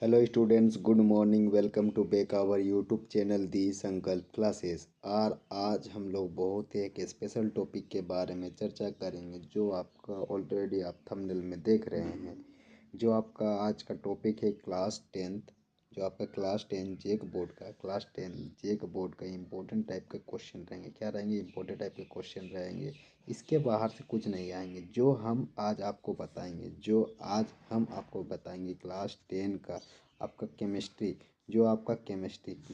Hello students, good morning. Welcome to back our YouTube channel the Sankalp classes. और आज हम लोग बहुत ही एक स्पेशल टॉपिक के बारे में चर्चा करेंगे, जो आपका ऑलरेडी आप थंबनेल में देख रहे हैं। जो आपका आज का टॉपिक है क्लास 10th, जो आपका क्लास 10 जेक बोर्ड का इम्पोर्टेंट टाइप के क्वेश्चन रहेंगे। क्या रहेंगे? इम्पोर्टेंट टाइप के क्वेश्चन रहेंगे। इसके बाहर से कुछ नहीं आएंगे। जो हम आज आपको बताएंगे क्लास 10 का आपका केमिस्ट्री, जो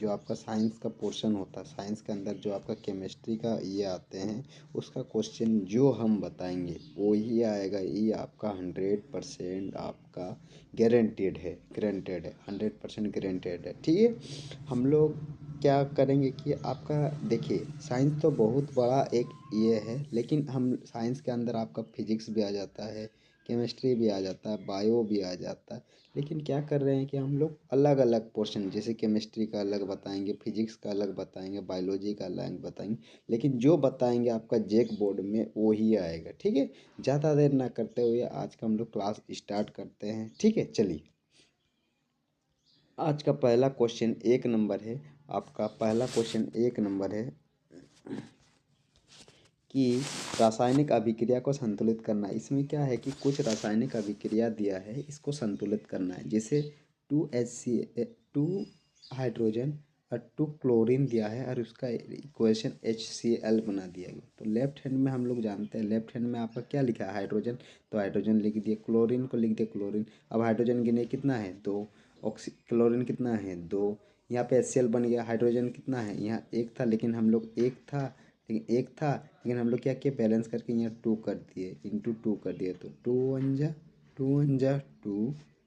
आपका साइंस का पोर्शन होता है। साइंस के अंदर जो आपका केमिस्ट्री का ये आते हैं, उसका क्वेश्चन जो हम बताएंगे वो ही आएगा। ये आपका 100% आपका गारंटेड है 100% गारंटेड है। ठीक है, हम लोग क्या करेंगे कि आपका देखिए, साइंस तो बहुत बड़ा एक ये है, लेकिन हम साइंस के अंदर आपका फिजिक्स भी आ जाता है, केमिस्ट्री भी आ जाता है, बायो भी आ जाता है। लेकिन क्या कर रहे हैं कि हम लोग अलग अलग पोर्शन, जैसे केमिस्ट्री का अलग बताएंगे, फिजिक्स का अलग बताएंगे, बायोलॉजी का अलग बताएंगे। लेकिन जो बताएंगे आपका जेक बोर्ड में वो ही आएगा। ठीक है, ज़्यादा देर ना करते हुए आज का हम लोग क्लास स्टार्ट करते हैं। ठीक है, चलिए। आज का पहला क्वेश्चन 1 नंबर है। आपका पहला क्वेश्चन 1 नंबर है कि रासायनिक अभिक्रिया को संतुलित करना। इसमें क्या है कि कुछ रासायनिक अभिक्रिया दिया है, इसको संतुलित करना है। जैसे 2 हाइड्रोजन और 2 क्लोरीन दिया है और उसका इक्वेशन HCl बना दिया गया। तो लेफ्ट हैंड में हम लोग जानते हैं, लेफ्ट हैंड में आपका क्या लिखा है? हाइड्रोजन। तो हाइड्रोजन लिख दिए, क्लोरीन को लिख दिए क्लोरीन। अब हाइड्रोजन गिने कितना है? 2। क्लोरीन कितना है? 2। यहाँ पे HCl बन गया। हाइड्रोजन कितना है? यहाँ एक था, लेकिन हम लोग क्या किया? बैलेंस करके यहाँ 2 कर दिए, इंटू 2 कर दिए। तो 2 1 जा 2। तो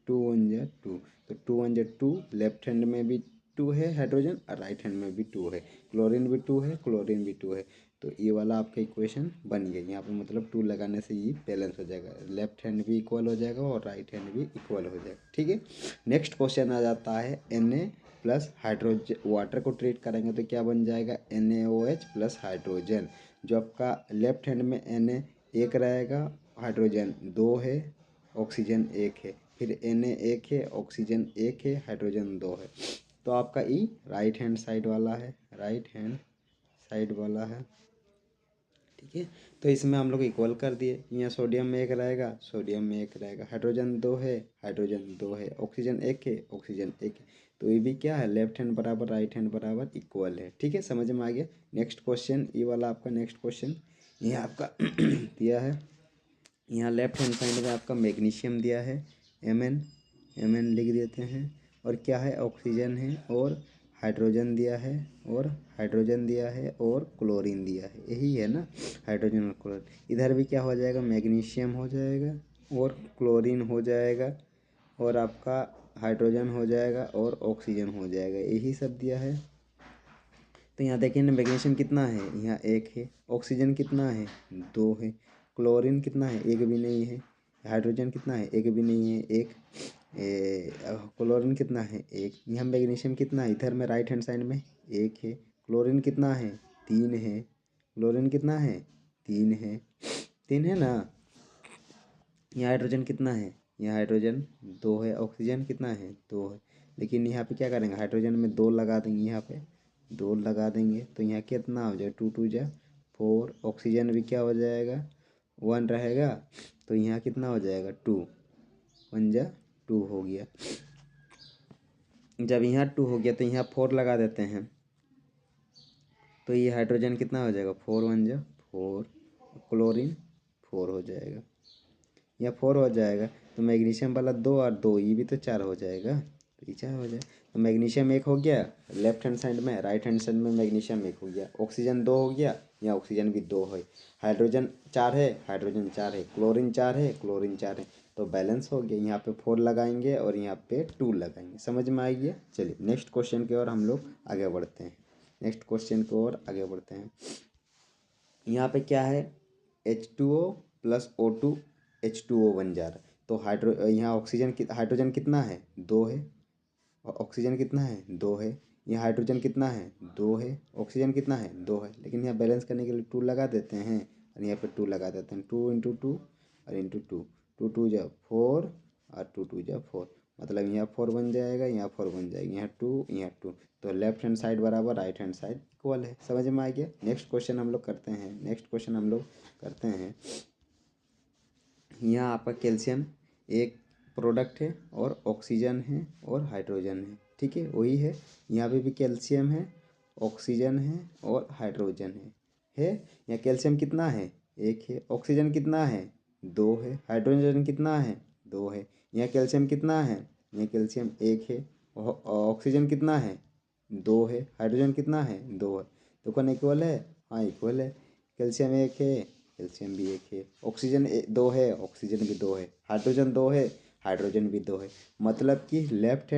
2 1 जा 2। लेफ्ट हैंड में भी 2 है हाइड्रोजन और राइट हैंड में भी 2 है। क्लोरीन भी 2 है, क्लोरीन भी 2 है। तो ये वाला आपका इक्वेशन बन गया। यहाँ पे मतलब 2 लगाने से ये बैलेंस हो जाएगा। लेफ्ट हैंड भी इक्वल हो जाएगा और राइट हैंड भी इक्वल हो जाएगा। ठीक है, नेक्स्ट क्वेश्चन आ जाता है Na प्लस हाइड्रोजन। वाटर को ट्रीट करेंगे तो क्या बन जाएगा? NaOH plus hydrogen. जो आपका लेफ्ट हैंड में Na एक रहेगा, हाइड्रोजन 2 है, ऑक्सीजन 1 है। फिर Na 1 है, ऑक्सीजन 1 है, हाइड्रोजन 2 है। तो आपका ई राइट हैंड साइड वाला है। ठीक है, तो इसमें हम लोग इक्वल कर दिए। यहाँ सोडियम में 1 रहेगा, हाइड्रोजन 2 है, ऑक्सीजन 1 है, ऑक्सीजन 1 है। तो ये भी क्या है? लेफ्ट हैंड बराबर राइट हैंड बराबर इक्वल है। ठीक है, समझ में आ गया। नेक्स्ट क्वेश्चन, ये वाला आपका नेक्स्ट क्वेश्चन यहाँ आपका दिया है। यहाँ लेफ्ट हैंड साइड में आपका मैग्नीशियम दिया है, Mn लिख देते हैं। और क्या है? ऑक्सीजन है और हाइड्रोजन दिया है, और क्लोरीन दिया है। यही है ना, हाइड्रोजन और क्लोरीन। इधर भी क्या हो जाएगा? मैग्नीशियम हो जाएगा और क्लोरीन हो जाएगा, और आपका हाइड्रोजन हो जाएगा और ऑक्सीजन हो जाएगा। यही सब दिया है। तो यहाँ देखिए ना, मैग्नीशियम कितना है? यहाँ 1 है। ऑक्सीजन कितना है? 2 है। क्लोरीन कितना है? 1 भी नहीं है। हाइड्रोजन कितना है? 1 भी नहीं है। क्लोरीन कितना है? 1। यहाँ मैग्नीशियम कितना है? इधर में राइट हैंड साइड में 1 है। क्लोरीन कितना है? 3 है। क्लोरीन कितना है? 3 है। 3 है ना। यहाँ हाइड्रोजन कितना है? यहाँ हाइड्रोजन 2 है। ऑक्सीजन कितना है? 2 है। लेकिन यहाँ पे क्या करेंगे? हाइड्रोजन में 2 लगा देंगे, यहाँ पे 2 लगा देंगे। तो यहाँ कितना हो जाएगा? 2 2 जा 4। ऑक्सीजन भी क्या हो जाएगा? 1 रहेगा। तो यहाँ कितना हो जाएगा? 2 1 जा 2 हो गया। जब यहाँ 2 हो गया तो यहाँ 4 लगा देते हैं। तो ये हाइड्रोजन कितना हो जाएगा? 4 1 जा 4। क्लोरीन 4 हो जाएगा। या 4 हो जाएगा। तो मैग्नीशियम वाला 2 और 2, ये भी तो 4 हो जाएगा। तो ये 4 हो जाएगा। तो मैग्नीशियम 1 हो गया लेफ्ट हैंड साइड में, राइट हैंड साइड में मैग्नीशियम 1 हो गया। ऑक्सीजन 2 हो गया, या ऑक्सीजन भी 2 है। हाइड्रोजन 4 है, क्लोरीन 4 है, क्लोरीन 4 है। तो बैलेंस हो गया। यहाँ पे 4 लगाएंगे और यहाँ पे 2 लगाएंगे। समझ में आई है? चलिए नेक्स्ट क्वेश्चन की ओर हम लोग आगे बढ़ते हैं। यहाँ पे क्या है? H2O प्लस O2 H2O बन जा रहा है। तो यहाँ हाइड्रोजन कितना है? 2 है। और ऑक्सीजन कितना है? 2 है। यहाँ हाइड्रोजन कितना है? 2 है। ऑक्सीजन कितना है? 2 है। लेकिन यहाँ बैलेंस करने के लिए 2 लगा देते हैं, और यहाँ पे 2 लगा देते हैं। 2 इंटू 2 और इंटू 2, 2 2 जा 4 और 2 2 जा 4। मतलब यहाँ 4 बन जाएगा, यहाँ 4 बन जाएगी, यहाँ 2, यहाँ 2। तो लेफ्ट हैंड साइड बराबर राइट हैंड साइड इक्वल है। समझ में आ गया। नेक्स्ट क्वेश्चन हम लोग करते हैं। नेक्स्ट क्वेश्चन हम लोग करते हैं, यहाँ आपका कैल्शियम एक प्रोडक्ट है और ऑक्सीजन है और हाइड्रोजन है। ठीक है, वही है। यहाँ पे भी कैल्शियम है, ऑक्सीजन है और हाइड्रोजन है। यहाँ कैल्शियम कितना है? 1 है। ऑक्सीजन कितना है? 2 है। हाइड्रोजन कितना है? 2 है। यहाँ कैल्शियम कितना है? यहाँ कैल्शियम 1 है। ऑक्सीजन कितना है? 2 है। हाइड्रोजन कितना है? 2 है। तो कौन इक्वल है? हाँ, इक्वल है। कैल्शियम 1 है, कैल्शियम भी 1 है। ऑक्सीजन 2 है, ऑक्सीजन भी 2 है। हाइड्रोजन 2 है, हाइड्रोजन भी 2 है। मतलब कि लेफ्ट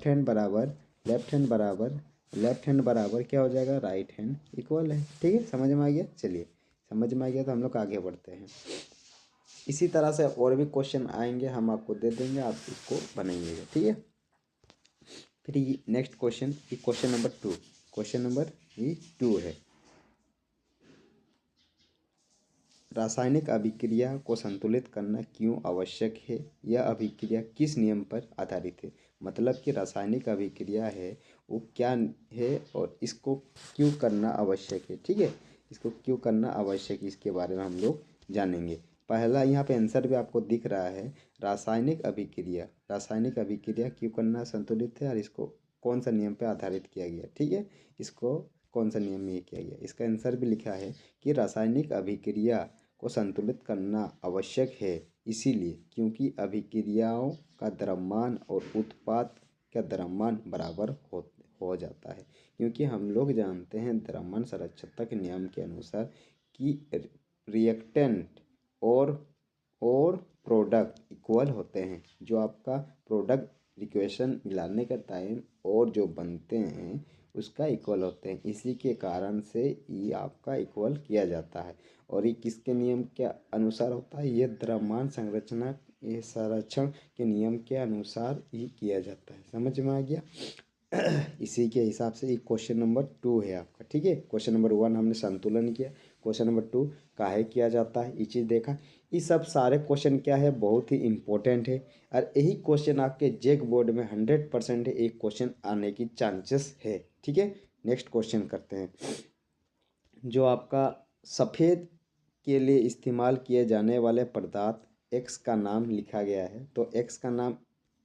हैंड बराबर क्या हो जाएगा? राइट हैंड इक्वल है। ठीक है, समझ में आ गया। चलिए, समझ में आ गया तो हम लोग आगे बढ़ते हैं। इसी तरह से और भी क्वेश्चन आएंगे, हम आपको दे देंगे, आप इसको बनाइएगा। ठीक है। फिर next question, question number 2, question number 2 है, रासायनिक अभिक्रिया को संतुलित करना क्यों आवश्यक है? यह अभिक्रिया किस नियम पर आधारित है? मतलब कि रासायनिक अभिक्रिया है वो क्या है और इसको क्यों करना आवश्यक है। ठीक है, इसको क्यों करना आवश्यक है, इसके बारे में हम लोग जानेंगे। पहला यहाँ पे आंसर भी आपको दिख रहा है, रासायनिक अभिक्रिया क्यों करना संतुलित है और इसको कौन सा नियम पर आधारित किया गया। ठीक है, इसको कौन सा नियम में किया गया, इसका आंसर भी लिखा है कि रासायनिक अभिक्रिया को संतुलित करना आवश्यक है, इसीलिए क्योंकि अभिक्रियाओं का द्रव्यमान और उत्पाद का द्रव्यमान बराबर हो जाता है। क्योंकि हम लोग जानते हैं द्रव्यमान संरक्षकता के नियम के अनुसार कि रिएक्टेंट और प्रोडक्ट इक्वल होते हैं। जो आपका प्रोडक्ट इक्वेशन मिलाने का टाइम और जो बनते हैं उसका इक्वल होते हैं। इसी के कारण से ये आपका इक्वल किया जाता है। और ये किसके नियम के अनुसार होता है? ये द्रव्यमान संरक्षण के नियम के अनुसार ही किया जाता है। समझ में आ गया। इसी के हिसाब से ये क्वेश्चन नंबर 2 है आपका। ठीक है, क्वेश्चन नंबर 1 हमने संतुलन किया, क्वेश्चन नंबर 2 काहे किया जाता है, ये चीज़ देखा। ये सब सारे क्वेश्चन क्या है, बहुत ही इंपॉर्टेंट है और यही क्वेश्चन आपके जेक बोर्ड में 100% है, एक क्वेश्चन आने की चांसेस है। ठीक है, नेक्स्ट क्वेश्चन करते हैं। जो आपका सफ़ेद के लिए इस्तेमाल किए जाने वाले पदार्थ एक्स का नाम लिखा गया है, तो एक्स का नाम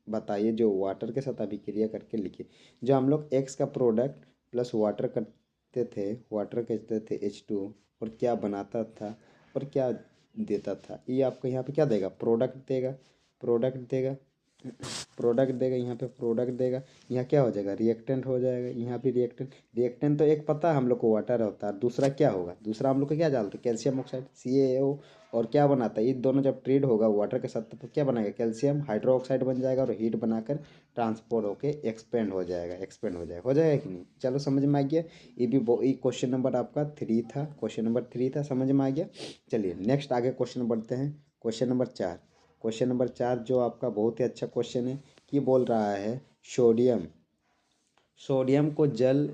बताइए जो वाटर के साथ अभिक्रिया करके लिखिए। जो हम लोग एक्स का प्रोडक्ट प्लस वाटर करते थे, वाटर कहते थे H2, और क्या बनाता था और क्या देता था, ये आपको यहाँ पे क्या देगा? प्रोडक्ट देगा यहाँ पे प्रोडक्ट देगा। यहाँ क्या हो जाएगा? रिएक्टेंट हो जाएगा। यहाँ भी रिएक्टेंट तो एक पता है हम लोग को वाटर होता है, दूसरा क्या होगा? दूसरा हम लोग को क्या डालते हैं? Calcium oxide CaO। और क्या बनाता है? ये दोनों जब ट्रीट होगा वाटर के साथ तो क्या बनाएगा? कैल्शियम हाइड्रोक्साइड बन जाएगा और हीट बनाकर ट्रांसपोर्ट होके एक्सपेंड हो जाएगा कि नहीं? चलो, समझ में आ गया। ये क्वेश्चन नंबर आपका 3 था, क्वेश्चन नंबर 3 था, समझ में आ गया। चलिए नेक्स्ट आगे क्वेश्चन बढ़ते हैं। क्वेश्चन नंबर 4 जो आपका बहुत ही अच्छा क्वेश्चन है कि बोल रहा है सोडियम को जल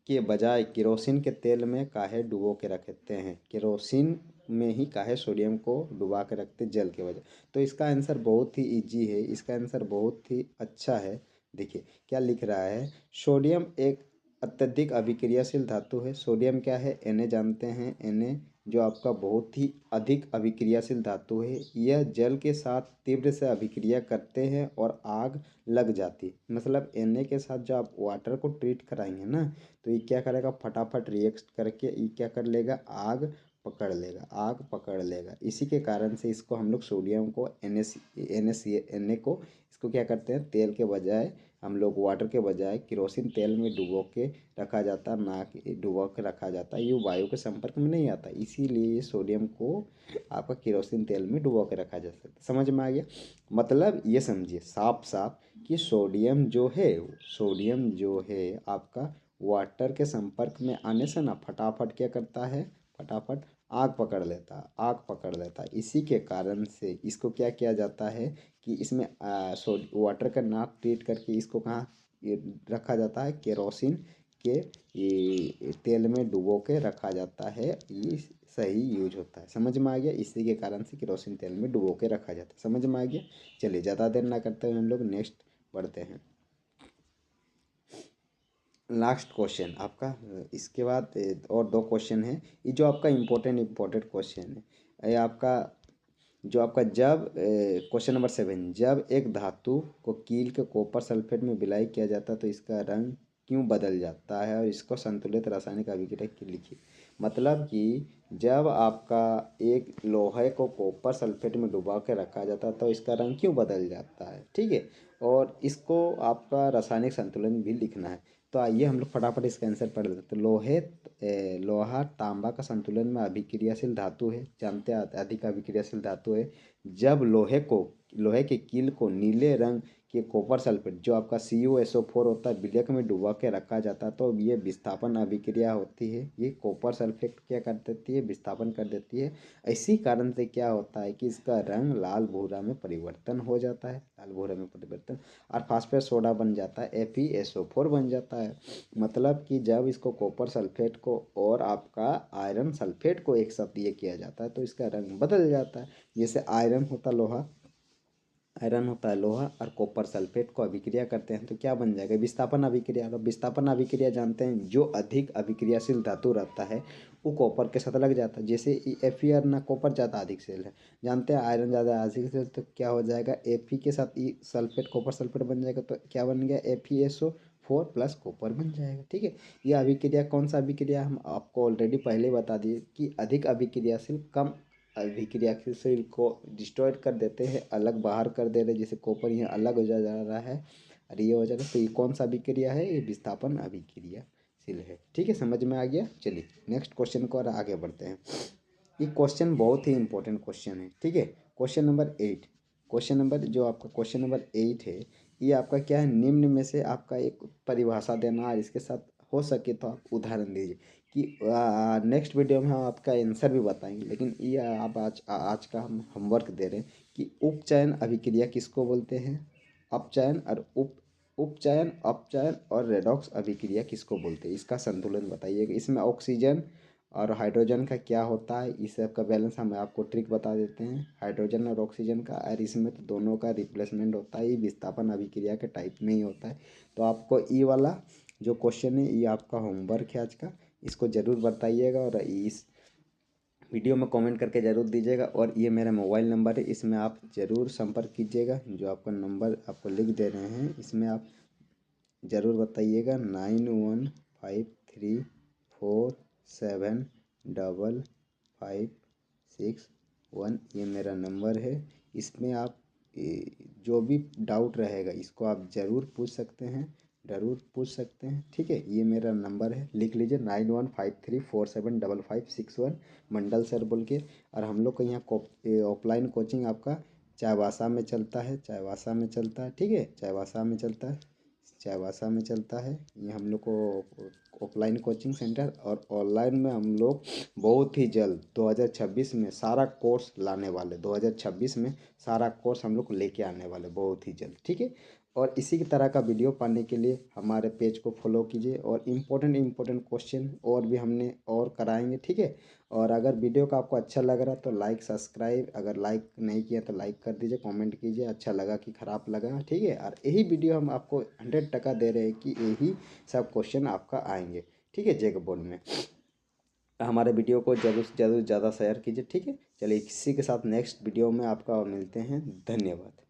के बजाय केरोसिन के तेल में काहे डुबो के रखते हैं? केरोसिन में ही काहे सोडियम को डुबा के रखते जल के बजाय? तो इसका आंसर बहुत ही इजी है, इसका आंसर बहुत ही अच्छा है। देखिए क्या लिख रहा है, सोडियम एक अत्यधिक अभिक्रियाशील धातु है। सोडियम क्या है? Na जानते हैं, Na जो आपका बहुत ही अधिक अभिक्रियाशील धातु है। यह जल के साथ तीव्र से अभिक्रिया करते हैं और आग लग जाती। मतलब Na के साथ जो आप वाटर को ट्रीट कराएंगे ना, तो ये क्या करेगा? फटाफट रिएक्ट करके ये क्या कर लेगा? आग पकड़ लेगा। इसी के कारण से इसको हम लोग सोडियम को Na को इसको क्या करते हैं? तेल के बजाय हम लोग वाटर के बजाय केरोसिन तेल में डुबो के रखा जाता, ना कि डुबो के रखा जाता। ये वायु के संपर्क में नहीं आता, इसीलिए ये सोडियम को आपका केरोसिन तेल में डुबो के रखा जा सकता। समझ में आ गया। मतलब ये समझिए साफ साफ कि सोडियम जो है आपका वाटर के संपर्क में आने से ना फटाफट क्या करता है? फटाफट आग पकड़ लेता है। इसी के कारण से इसको क्या किया जाता है कि इसमें वाटर का नाप ट्रीट करके इसको कहाँ रखा जाता है? केरोसिन के ये तेल में डुबो के रखा जाता है, ये सही यूज होता है। समझ में आ गया? इसी के कारण से केरोसिन तेल में डुबो के रखा जाता है। समझ में आ गया? चलिए ज़्यादा देर ना करते हुए हम लोग नेक्स्ट बढ़ते हैं। लास्ट क्वेश्चन आपका, इसके बाद और 2 क्वेश्चन है। ये जो आपका इम्पोर्टेंट क्वेश्चन है, ये आपका जो आपका जब क्वेश्चन नंबर 7, जब एक धातु को कील के कॉपर सल्फेट में विलय किया जाता है तो इसका रंग क्यों बदल जाता है और इसको संतुलित रासायनिक अभिक्रिया की लिखिए। मतलब कि जब आपका एक लोहे को कॉपर सल्फेट में डुबा के रखा जाता है तो इसका रंग क्यों बदल जाता है, ठीक है। और इसको आपका रासायनिक संतुलन भी लिखना है। तो आइए हम लोग फटाफट इसका आंसर पढ़ लेते हैं। तो लोहा तांबा का संतुलन में अभिक्रियाशील धातु है, जानते हैं अधिक अभिक्रियाशील धातु है। जब लोहे के कील को नीले रंग के कॉपर सल्फेट जो आपका CuSO4 होता है विलयक में डुबा के रखा जाता है तो ये विस्थापन अभिक्रिया होती है। ये कॉपर सल्फेट क्या कर देती है, विस्थापन कर देती है। इसी कारण से क्या होता है कि इसका रंग लाल भूरा में परिवर्तन हो जाता है, लाल भूरा में परिवर्तन, और फास्फेट सोडा बन जाता है, FeSO4 बन जाता है। मतलब कि जब इसको कॉपर सल्फेट को और आपका आयरन सल्फेट को एक साथ ये किया जाता है तो इसका रंग बदल जाता है। जैसे आयरन होता है लोहा और कॉपर सल्फेट को अभिक्रिया करते हैं तो क्या बन जाएगा, विस्थापन अभिक्रिया। और विस्थापन अभिक्रिया जानते हैं, जो अधिक अभिक्रियाशील धातु रहता है वो कॉपर के साथ लग जाता है। जैसे Fe ना कॉपर ज़्यादा अधिक सेल है, जानते हैं आयरन ज़्यादा अधिक सेल, तो क्या हो जाएगा Fe के साथ ई सल्फेट कॉपर सल्फेट बन जाएगा तो क्या बन गया, FeSO4 प्लस कॉपर बन जाएगा, ठीक है। ये अभिक्रिया कौन सा अभिक्रिया, हम आपको ऑलरेडी पहले बता दिए कि अधिक अभिक्रियाशील कम अभिक्रियाशील को डिस्ट्रॉय कर देते हैं, अलग बाहर कर दे रहे हैं। जैसे कॉपर यहाँ अलग हो जा रहा है और ये हो जा रहा है, तो ये कौन सा अभिक्रिया है, ये विस्थापन अभिक्रियाशील है, ठीक है। समझ में आ गया? चलिए नेक्स्ट क्वेश्चन को और आगे बढ़ते हैं। ये क्वेश्चन बहुत ही इंपॉर्टेंट क्वेश्चन है, ठीक है। क्वेश्चन नंबर 8, क्वेश्चन नंबर जो आपका क्वेश्चन नंबर 8 है, ये आपका क्या है, निम्न में से आपका एक परिभाषा देना और इसके साथ हो सके तो आप उदाहरण दीजिए। कि नेक्स्ट वीडियो में हम आपका आंसर भी बताएंगे, लेकिन ये आप आज का हम होमवर्क दे रहे हैं कि उपचयन अभिक्रिया किसको बोलते हैं, अपचयन और उपचयन अपचयन और रेडॉक्स अभिक्रिया किसको बोलते हैं, इसका संतुलन बताइएगा। इसमें ऑक्सीजन और हाइड्रोजन का क्या होता है, इस सब का बैलेंस हम आपको ट्रिक बता देते हैं, हाइड्रोजन और ऑक्सीजन का। और इसमें तो दोनों का रिप्लेसमेंट होता है, ये विस्थापन अभिक्रिया के टाइप में ही होता है। तो आपको ये वाला जो क्वेश्चन है ये आपका होमवर्क है आज का, इसको ज़रूर बताइएगा और इस वीडियो में कमेंट करके ज़रूर दीजिएगा। और ये मेरा मोबाइल नंबर है, इसमें आप ज़रूर संपर्क कीजिएगा। जो आपका नंबर आपको लिख दे रहे हैं इसमें आप ज़रूर बताइएगा, 9153475561, ये मेरा नंबर है। इसमें आप जो भी डाउट रहेगा इसको आप ज़रूर पूछ सकते हैं, ठीक है। ये मेरा नंबर है, लिख लीजिए 9153475561, मंडल सर बोल के। और हम लोग का यहाँ ऑफलाइन कोचिंग आपका चाईबासा में चलता है, ठीक है, चाईबासा में चलता है ये हम लोग को ऑफलाइन कोचिंग सेंटर। और ऑनलाइन में हम लोग बहुत ही जल्द 2026 में सारा कोर्स लाने वाले, 2026 में सारा कोर्स हम लोग लेके आने वाले बहुत ही जल्द, ठीक है। और इसी की तरह का वीडियो पाने के लिए हमारे पेज को फॉलो कीजिए, और इम्पोर्टेंट क्वेश्चन और भी हमने और कराएंगे, ठीक है। और अगर वीडियो का आपको अच्छा लग रहा है तो लाइक सब्सक्राइब, अगर लाइक नहीं किया तो लाइक कर दीजिए, कमेंट कीजिए अच्छा लगा कि ख़राब लगा, ठीक है। और यही वीडियो हम आपको 100% दे रहे हैं कि यही सब क्वेश्चन आपका आएंगे, ठीक है, जेक बोर्ड में। हमारे वीडियो को ज़रूर से ज़्यादा शेयर कीजिए, ठीक है। चलिए इसी के साथ नेक्स्ट वीडियो में आपका मिलते हैं, धन्यवाद।